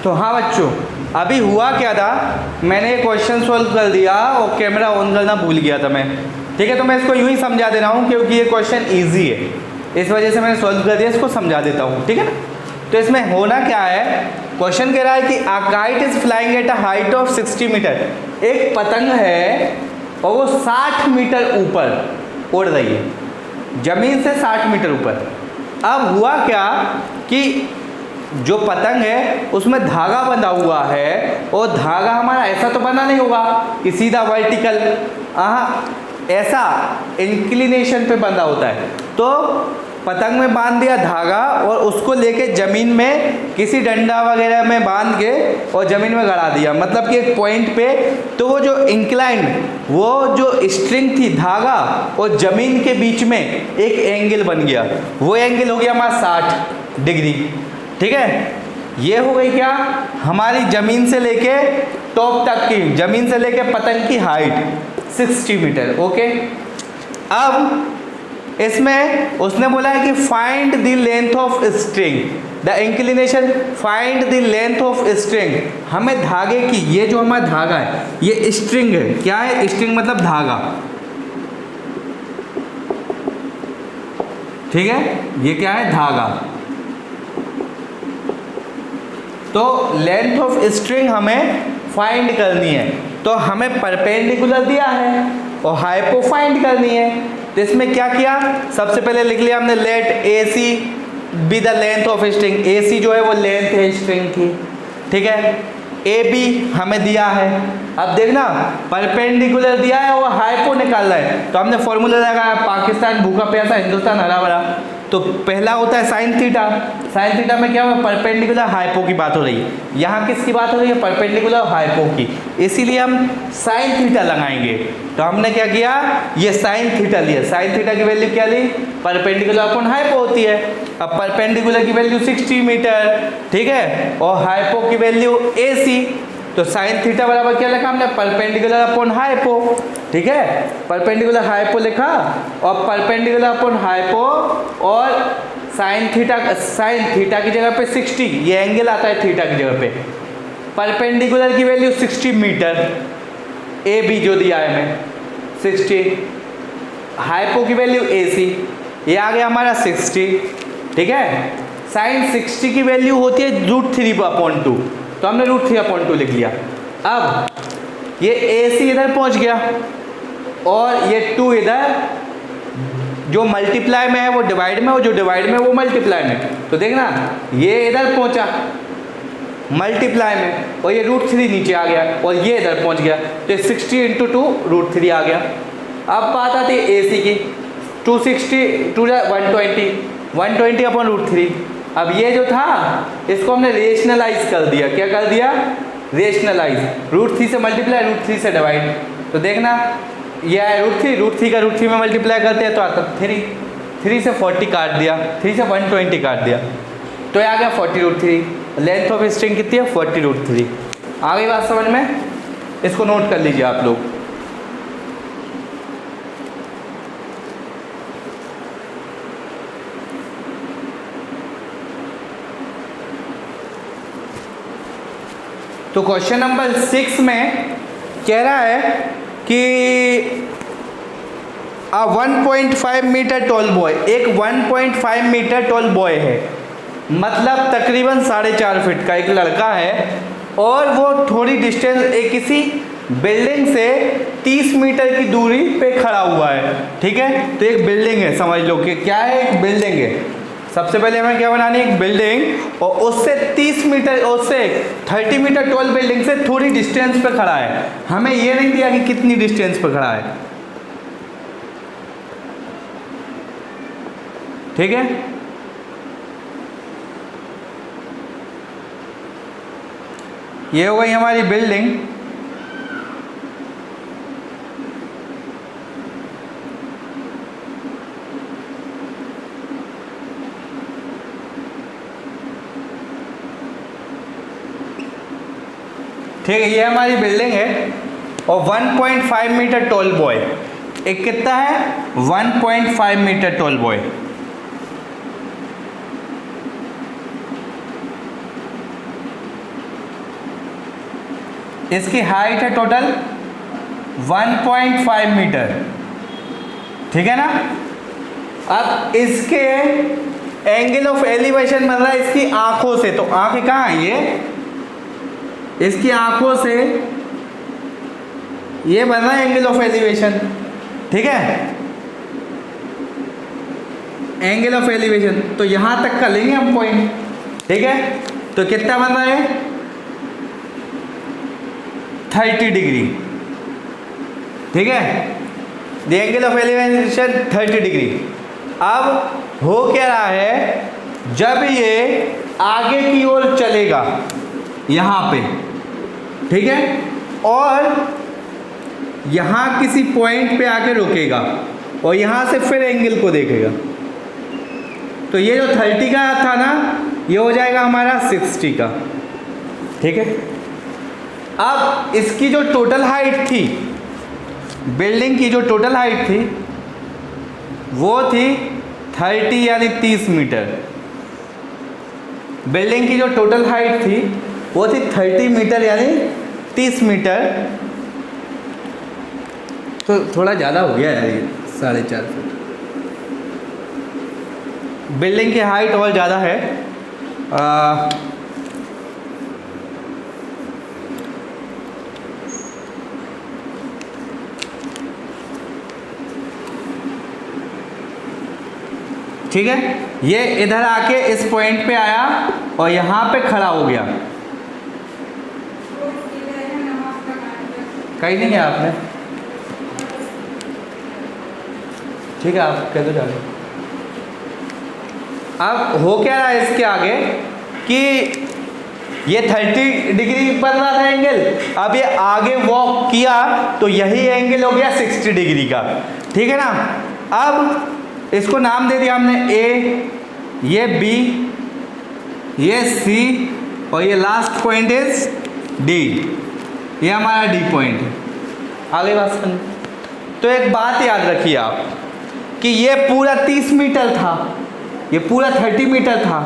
तो हाँ बच्चों, अभी हुआ क्या था, मैंने क्वेश्चन सॉल्व कर दिया और कैमरा ऑन करना भूल गया था मैं। ठीक है, तो मैं इसको यूँ ही समझा दे रहा हूँ क्योंकि ये क्वेश्चन इजी है, इस वजह से मैंने सॉल्व कर दिया, इसको समझा देता हूँ। ठीक है ना। तो इसमें होना क्या है, क्वेश्चन कह रहा है कि a kite is flying at a height of 60 metre. एक पतंग है और वो 60 मीटर ऊपर उड़ रही है, ज़मीन से 60 मीटर ऊपर। अब हुआ क्या कि जो पतंग है उसमें धागा बंधा हुआ है, और धागा हमारा ऐसा तो बंधा नहीं होगा कि सीधा वर्टिकल, ऐसा इंक्लिनेशन पे बंधा होता है। तो पतंग में बांध दिया धागा और उसको लेके ज़मीन में किसी डंडा वगैरह में बांध के और ज़मीन में गड़ा दिया, मतलब कि एक पॉइंट पे। तो वो जो इंक्लाइन, वो जो स्ट्रिंग थी, धागा और ज़मीन के बीच में एक एंगल बन गया, वो एंगल हो गया हमारा 60 डिग्री। ठीक है, ये हो गई क्या हमारी ज़मीन से लेके टॉप तक की, ज़मीन से लेके पतंग की हाइट 60 मीटर। ओके, अब इसमें उसने बोला है कि find the length of string, the inclination, find the length of string. हमें धागे की, ये जो हमारा धागा है ये स्ट्रिंग है। क्या है स्ट्रिंग? मतलब धागा। ठीक है, ये क्या है? धागा। तो लेंथ ऑफ स्ट्रिंग हमें फाइंड करनी है, तो हमें परपेंडिकुलर दिया है और हाइपो फाइंड करनी है। तो इसमें क्या किया, सबसे पहले लिख लिया हमने let A C B the length of string. A C जो है वो लेंथ है स्ट्रिंग की। ठीक है, ए बी हमें दिया है। अब देखना परपेंडिकुलर दिया है और हाइपो निकालना है, तो हमने फॉर्मूला लगाया, पाकिस्तान भूखा प्यासा हिंदुस्तान हरा भरा। तो पहला होता है साइन थीटा। साइन थीटा में क्या हुआ, परपेंडिकुलर हाइपो की बात हो रही है। यहाँ किसकी बात हो रही है? परपेंडिकुलर हाइपो की, इसीलिए हम साइन थीटा लगाएंगे। तो हमने क्या किया, ये साइन थीटा लिया। साइन थीटा की वैल्यू क्या ली? परपेंडिकुलर अपॉन हाइपो होती है। अब परपेंडिकुलर की वैल्यू 60 मीटर, ठीक है, और हाइपो की वैल्यू AC। तो साइन थीटा बराबर क्या लिखा हमने? Perpendicular upon hypo. ठीक है, परपेंडिकुलर हाइपो लिखा और परपेंडिकुलर अपॉन हाइपो और साइन थीटा की जगह पे 60, ये एंगल आता है थीटा की जगह पे। परपेंडिकुलर की वैल्यू 60 मीटर, AB जो दिया है हमें 60, हाइपो की वैल्यू AC, ये आ गया हमारा 60। ठीक है, साइन 60 की वैल्यू होती है √3/2, तो हमने √3/2 लिख लिया। अब ये AC इधर पहुंच गया और ये 2 इधर, जो मल्टीप्लाई में है वो डिवाइड में, और जो डिवाइड में वो मल्टीप्लाई में। तो देखना ये इधर पहुंचा मल्टीप्लाई में, और ये √3 नीचे आ गया, और ये इधर पहुंच गया। तो 60 × 2 √3 आ गया। अब बात आती है AC की, 260 2 120 अपॉन √3। अब ये जो था इसको हमने रेशनलाइज कर दिया। क्या कर दिया? रेशनलाइज। √3 से मल्टीप्लाई, √3 से डिवाइड। तो देखना ये है √3 का √3 में मल्टीप्लाई करते हैं तो आता 3 से 40 काट दिया, 3 से 120 काट दिया, तो ये आ गया 40√3। लेंथ ऑफ स्ट्रिंग कितनी है? 40√3। आ गई बात समझ में? इसको नोट कर लीजिए आप लोग। तो क्वेश्चन नंबर 6 में कह रहा है कि 1.5 मीटर टॉल बॉय, एक 1.5 मीटर टॉल बॉय है, मतलब तकरीबन 4.5 फीट का एक लड़का है, और वो थोड़ी डिस्टेंस एक किसी बिल्डिंग से 30 मीटर की दूरी पे खड़ा हुआ है। ठीक है, तो एक बिल्डिंग है, समझ लो कि क्या है, एक बिल्डिंग है। सबसे पहले हमें क्या बनानी है? एक बिल्डिंग, और उससे 30 मीटर, उससे 30 मीटर टॉल बिल्डिंग से थोड़ी डिस्टेंस पे खड़ा है। हमें ये नहीं दिया कि कितनी डिस्टेंस पे खड़ा है। ठीक है, ये हो गई हमारी बिल्डिंग। ठीक है, ये हमारी बिल्डिंग है, और 1.5 मीटर टॉल बॉय, एक कितना है? 1.5 मीटर टॉल बॉय। इसकी हाइट है टोटल 1.5 मीटर, ठीक है ना। अब इसके एंगल ऑफ एलिवेशन बन रहा है इसकी आंखों से, तो आंखें कहाँ है, ये इसकी आंखों से ये बन रहा है एंगल ऑफ एलिवेशन, ठीक है, एंगल ऑफ एलिवेशन। तो यहां तक का लेंगे हम पॉइंट, ठीक है। तो कितना बन रहा है 30 डिग्री, ठीक है। The angle of elevation 30 degree. अब हो क्या रहा है, जब ये आगे की ओर चलेगा यहाँ पे, ठीक है, और यहाँ किसी पॉइंट पे आके रुकेगा और यहाँ से फिर एंगल को देखेगा, तो ये जो 30 का था ना, ये हो जाएगा हमारा 60 का, ठीक है। अब इसकी जो टोटल हाइट थी, बिल्डिंग की जो टोटल हाइट थी वो थी 30 यानी 30 मीटर। बिल्डिंग की जो टोटल हाइट थी वो थी 30 मीटर यानी 30 मीटर। तो थोड़ा ज़्यादा हो गया यार, ये 4.5 फुट। बिल्डिंग की हाइट और ज़्यादा है, ठीक है। ये इधर आके इस पॉइंट पे आया और यहाँ पे खड़ा हो गया, कहीं नहीं है आपने, ठीक है, आप कह दो जाके। अब हो क्या रहा है इसके आगे कि ये 30 डिग्री बन रहा था एंगल, अब ये आगे वॉक किया तो यही एंगल हो गया 60 डिग्री का, ठीक है ना। अब इसको नाम दे दिया हमने ए, ये बी, ये सी और ये लास्ट पॉइंट इज डी, ये हमारा डी पॉइंट है। आगे बात सुन, तो एक बात याद रखिए आप कि ये पूरा 30 मीटर था, ये पूरा 30 मीटर था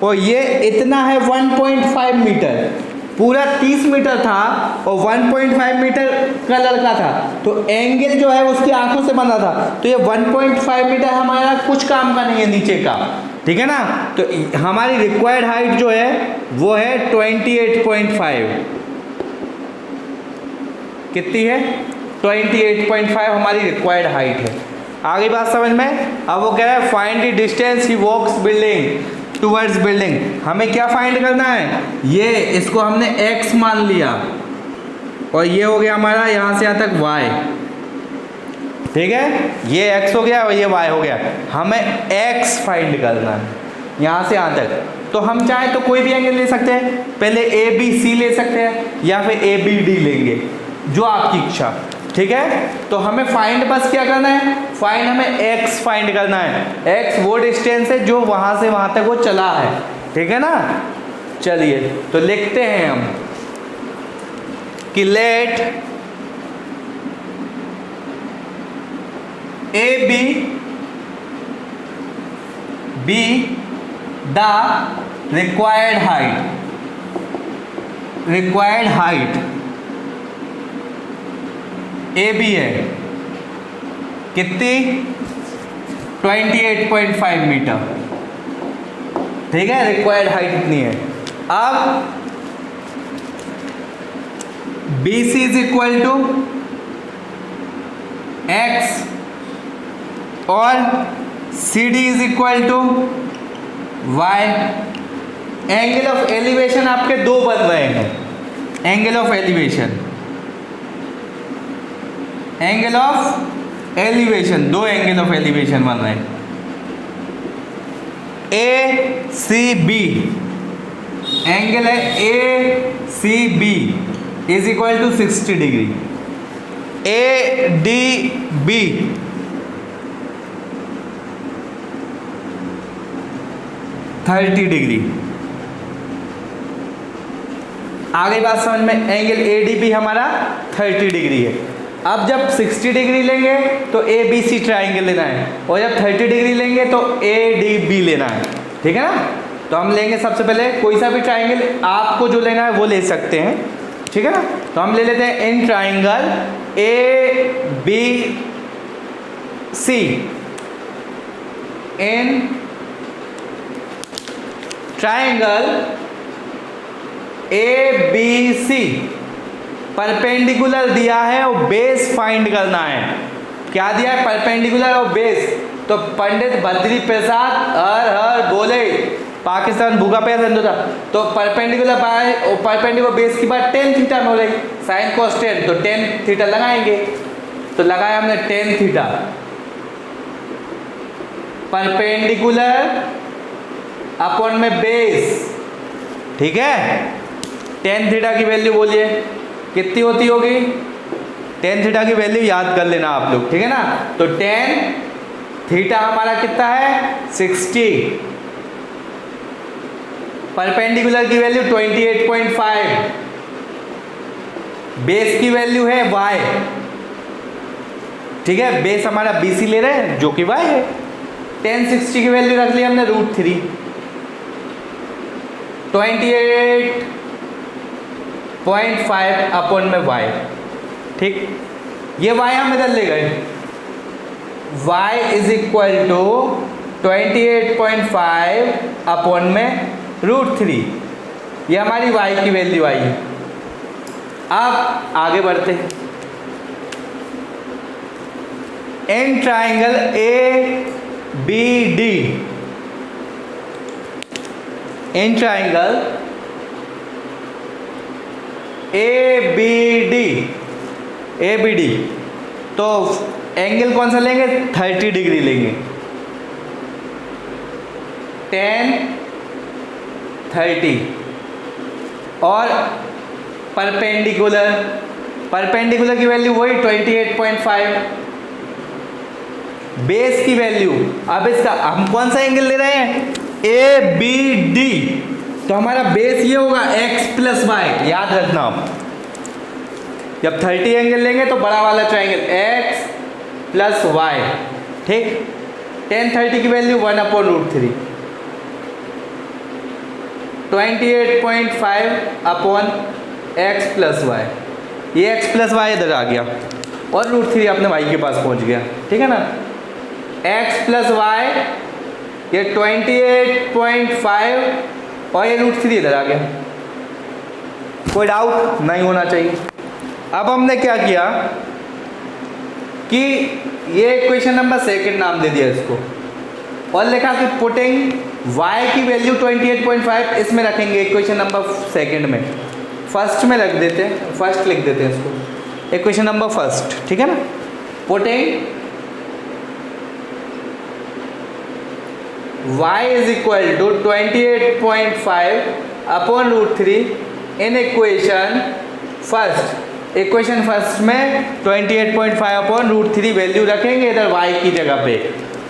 और ये इतना है 1.5 मीटर, पूरा 30 मीटर था और 1.5 मीटर का लड़का था, तो एंगल जो है उसकी आंखों से बना था, तो ये 1.5 मीटर हमारा कुछ काम का नहीं है नीचे का, ठीक है ना। तो हमारी रिक्वायर्ड हाइट जो है वो है 28.5, कितनी है 28.5 हमारी रिक्वायर्ड हाइट है। आगे बात समझ में। अब वो कह रहा है find the distance he walks building towards building. हमें क्या फाइंड करना है, ये इसको हमने x मान लिया और ये हो गया हमारा यहाँ से यहाँ तक y, ठीक है, ये x हो गया और ये y हो गया। हमें x फाइंड करना है यहाँ से यहाँ तक। तो हम चाहे तो कोई भी एंगल ले सकते हैं, पहले ABC ले सकते हैं या फिर ABD लेंगे, जो आपकी इच्छा, ठीक है। तो हमें फाइंड बस क्या करना है, फाइंड हमें x फाइंड करना है। x वो डिस्टेंस है जो वहां से वहां तक वो चला है, ठीक है ना। चलिए तो लिखते हैं हम कि late AB be the required height AB है कितनी 28.5 मीटर, ठीक है, रिक्वायर्ड हाइट इतनी है। अब BC is equal to x और CD is equal to y। Angle of elevation आपके दो बन रहे हैं, angle of elevation, angle of elevation, दो एंगल ऑफ एलिवेशन बन रहे हैं। ACB एंगल है ACB is equal to 60 degree. ADB thirty degree. आगे बात समझ में, एंगल ADB हमारा 30 डिग्री है। अब जब 60 डिग्री लेंगे तो ABC ट्राइंगल लेना है और जब 30 डिग्री लेंगे तो ADB लेना है, ठीक है ना। तो हम लेंगे सबसे पहले कोई सा भी ट्राइंगल, आपको जो लेना है वो ले सकते हैं, ठीक है ना। तो हम ले लेते हैं in triangle A B C, in triangle A B C perpendicular दिया है और बेस फाइंड करना है। क्या दिया है? परपेंडिकुलर और बेस। तो पंडित बद्री प्रसाद हर हर बोले, पाकिस्तान भूखा प्यासा नहीं था। तो परपेंडिकुलर बाय और परपेंडिकुलर बेस की बात टेन थीटा में हो रही, साइन कोस टेन, तो टेन थीटा लगाएंगे। तो लगाया हमने टेन थीटा परपेंडिकुलर अपॉन में बेस, ठीक है। टेन थीटा की वैल्यू बोलिए कितनी होती होगी? टेन थीटा की वैल्यू याद कर लेना आप लोग, ठीक है ना। तो टेन थीटा हमारा कितना है? 60। परपेंडिकुलर की वैल्यू 28.5, बेस की वैल्यू है y, ठीक है। बेस हमारा BC ले रहे हैं जो कि y है। 1060 की वैल्यू रख ली हमने √3, 28.5 अपॉन में y, ठीक। ये y हम इधर ले गए, y is equal to 28.5 upon में √3, ये हमारी y की वैल्यू आई। अब आगे बढ़ते हैं। In triangle A B D, in triangle A B D, तो एंगल कौन सा लेंगे? 30 डिग्री लेंगे। 10 30 और परपेंडिकुलर, परपेंडिकुलर की वैल्यू वही 28.5, बेस की वैल्यू। अब इसका हम कौन सा एंगल ले रहे हैं? ए बी डी, तो हमारा बेस ये होगा x प्लस वाई, याद रखना आप। जब 30 एंगल लेंगे तो बड़ा वाला ट्राइंगल x प्लस वाई, ठीक। 10 30 की value 1/√3, 28.5 upon x plus y, ये x प्लस वाई इधर आ गया और √3 अपने y के पास पहुंच गया, ठीक है ना। x प्लस वाई ये 28.5 और ये √3 इधर आ गया। कोई डाउट नहीं होना चाहिए। अब हमने क्या किया कि ये इक्वेशन नंबर सेकंड नाम दे दिया इसको और लिखा कि पुटिंग y की वैल्यू 28.5 इसमें रखेंगे इक्वेशन नंबर सेकंड में। फर्स्ट में रख देते हैं, फर्स्ट लिख देते हैं इसको, इक्वेशन नंबर फर्स्ट, ठीक है ना। Putting y is equal to 28.5 upon √3 in equation first. Equation first में 28.5 अपॉन √3 वैल्यू रखेंगे इधर y की जगह पे,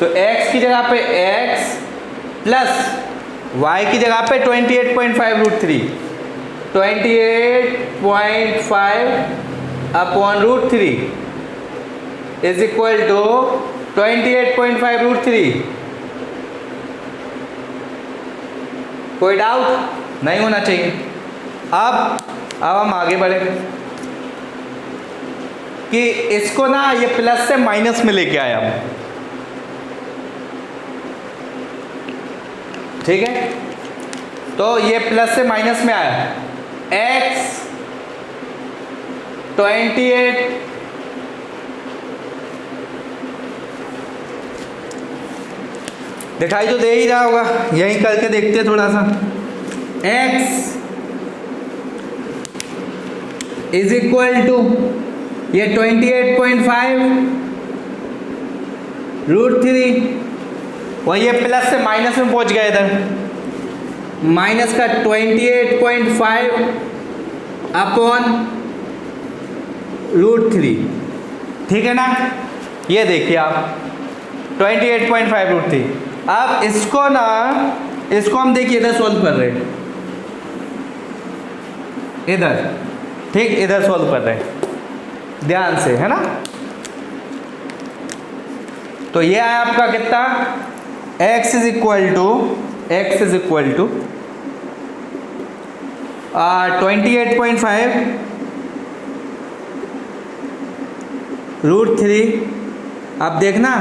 तो x की जगह पे x प्लस y की जगह पे 28.5 √3, 28.5 अपॉन √3 इज इक्वल टू 28.5 √3। कोई डाउट नहीं होना चाहिए। अब हम आगे बढ़े कि इसको ना ये प्लस से माइनस में लेके आया हम, ठीक है। तो ये प्लस से माइनस में आया, x 28 दिखाई तो दे ही रहा होगा, यही करके देखते हैं थोड़ा सा। x इज इक्वल टू ये 28.5 √3 और ये प्लस से माइनस में पहुंच गया इधर, माइनस का 28.5 अपॉन √3, ठीक है ना। ये देखिए आप 28.5 √3। अब इसको हम देखिए इधर सॉल्व कर रहे हैं, इधर, ठीक, इधर सॉल्व कर रहे हैं ध्यान से, है ना। तो ये आया आपका कितना? x is equal to 28.5 √3। अब देखना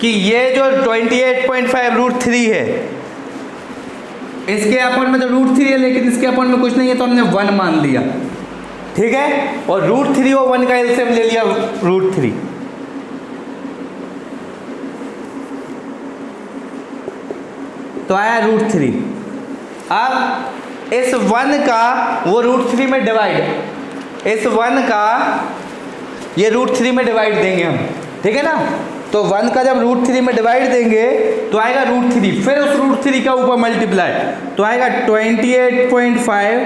कि ये जो 28.5 √3 है, इसके अपन में तो √3 है, लेकिन इसके अपन में कुछ नहीं है, तो हमने 1 मान लिया। ठीक है, और √3 और 1 का एलसीएम ले लिया √3। तो आया √3। अब इस 1 का वो √3 में डिवाइड, इस 1 का ये √3 में डिवाइड देंगे हम। ठीक है ना, तो 1 का जब √3 में डिवाइड देंगे तो आएगा √3, फिर उस √3 का ऊपर मल्टीप्लाई, तो आएगा 28.5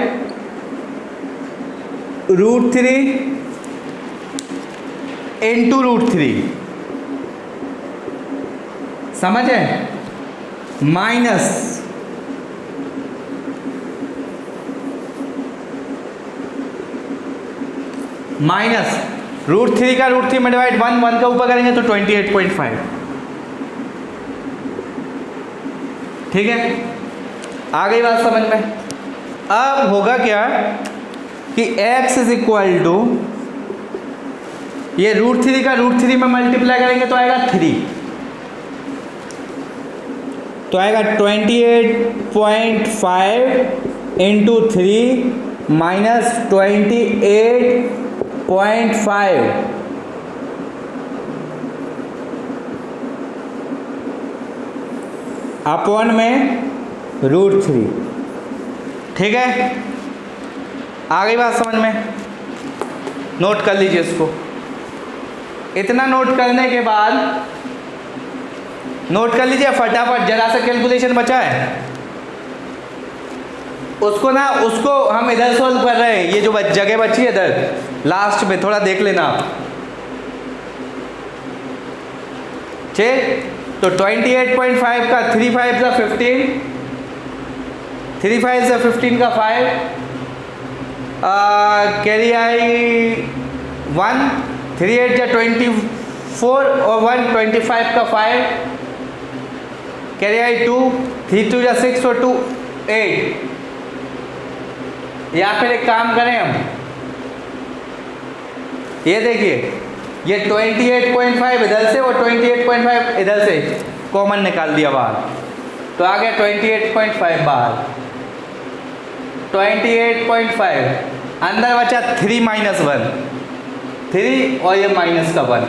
√3 इंटू √3, समझे, माइनस √3 का √3 में डिवाइड 1 का ऊपर करेंगे तो 28.5। ठीक है, आ गई बात समझ में। अब होगा क्या कि x इज इक्वल टू, ये √3 का √3 में मल्टीप्लाई करेंगे तो आएगा 3, तो आएगा 28.5 इंटू 3 माइनस 28.5 अपॉन में √3। ठीक है, आ गई बात समझ में। नोट कर लीजिए इसको। इतना नोट करने के बाद नोट कर लीजिए फटाफट, जरा सा कैलकुलेशन बचा है उसको ना, उसको हम इधर सोल्व कर रहे हैं। ये जो जगह बची है इधर लास्ट में, थोड़ा देख लेना आप। ठीक, तो 28.5 का 3 5 का 15, 3 5 से 15 का 5, कैरी आई 1, 3 8 जा 24 और 1 25 का 5, कैरी आई 2, 3 2 जा 6 और 2 8। या फिर एक काम करें हम, ये देखिए, ये 28.5 इधर से और 28.5 इधर से कॉमन निकाल दिया बाहर, तो आ गया 28.5 बाहर। 28.5 अंदर बचा 3 माइनस 1, 3 और ये माइनस का 1।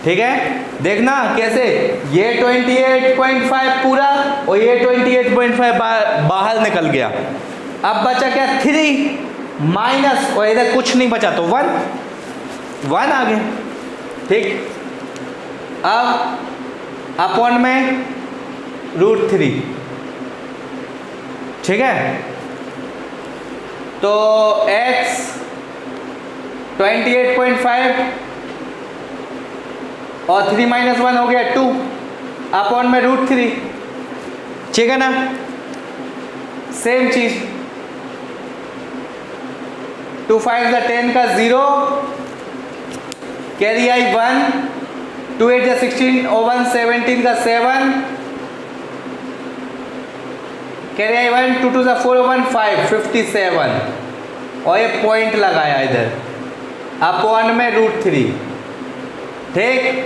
ठीक है, देखना कैसे, ये 28.5 पूरा और ये 28.5 बाहर निकल गया। अब बचा क्या, 3 माइनस, और इधर कुछ नहीं बचा तो 1 आ गया। ठीक, अब अपॉन में √3। ठीक है, तो x 28.5 और 3 माइनस 1 हो गया 2 अपॉन में √3। ठीक है ना, सेम चीज, 2 5 का 10 का 0, कैरी आई 1, 2 8 का 16 और 1 17 का 7, कैरी आई 1, 2 2 का 4 और 1 5 57, और ये पॉइंट लगाया इधर अपॉन में √3। ठीक,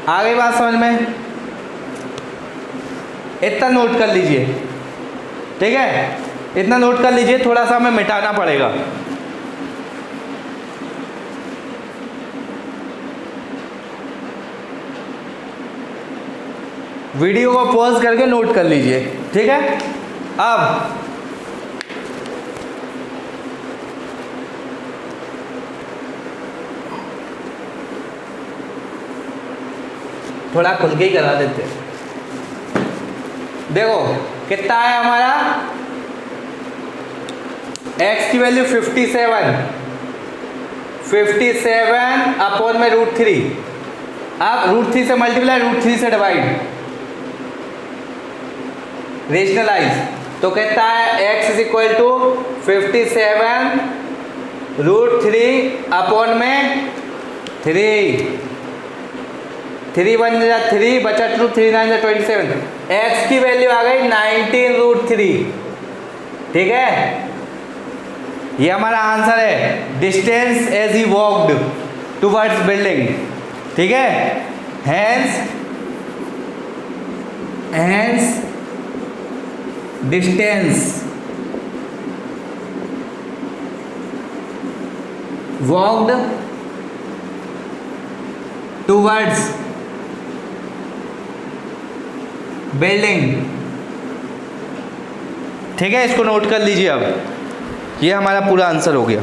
आ गई बात समझ में। इतना नोट कर लीजिए। ठीक है, इतना नोट कर लीजिए, थोड़ा सा हमें मिटाना पड़ेगा। वीडियो को पॉज करके नोट कर लीजिए। ठीक है, अब थोड़ा खुल के ही करा देते। देखो कितना है हमारा, x की वैल्यू 57 अपॉन में √3। अब √3 से मल्टीप्लाई, √3 से डिवाइड, रेशनलाइज, तो कहता है x is equal to 57 √3 upon में 3। 3 1 जा 3 बचा 2, 3 9 जा 27। x की वैल्यू आ गई 19 √3। ठीक है, ये हमारा आंसर है, distance as he walked towards building. ठीक है, hence distance walked towards building. ठीक है, इसको नोट कर लीजिए। अब ये हमारा पूरा आंसर हो गया।